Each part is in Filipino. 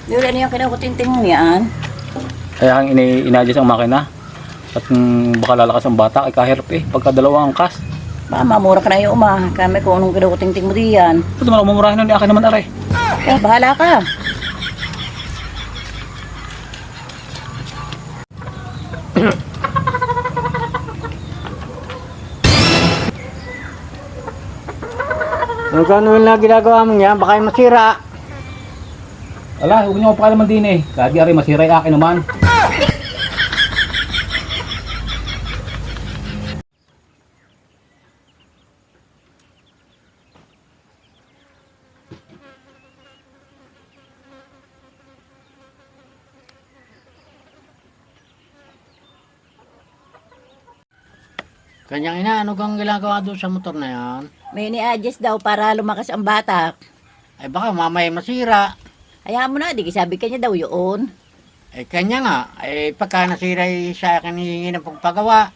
Di wala niya kinakutinting mo yan. Kaya ang inadjust ang makina. At baka lalakas ang bata, ay kahirap eh. Pagka dalawang angkas. Mamamura ka na yung kami kung anong kinakutinting mo diyan. Ito naman, mamurahin nun, akin naman aray. Eh, bahala ka. Ano gano'n na ginagawa mo niya? Baka yung masira. Ala, huwag niyo mapakalaman din eh. Lagi aray, masiray akin naman. Kanyang ina, ano kang ginagawa doon sa motor na yan? May ni-adjust daw para lumakas ang batak. Ay baka mamaya masira. Hayaan mo na, di sabi kanya daw yun. Eh kanya nga, pagka nasira sa akin hihingi ng pagpagawa.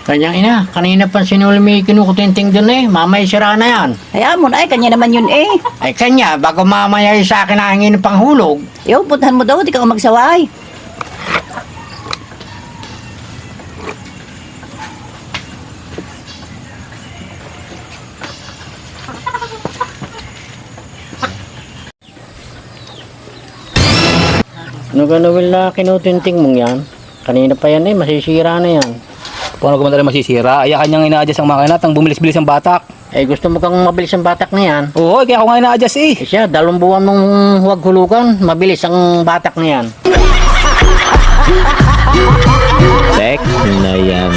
Kanyang ina, kanina pa sinuli may kinukutinting doon eh. Mamaya sira na yan. Hayaan mo na, kanya naman yun eh. Ay kanya, bago mamaya sa akin nahingi ng panghulog. Yo, puntahan mo daw, di ka magsaway. Ano gano'n Will na kinutinting mong yan? Kanina pa yan eh, masisira na yan. Paano ko man masisira? Ay, kanyang ina-adjust ang makina, tang bumilis-bilis ang batak. Eh gusto mo kang mabilis ang batak na yan? Oo, kaya ako nga ina-adjust eh. Eh siya, 2 buwan mong huwag hulugan, mabilis ang batak na yan. Tek na yan.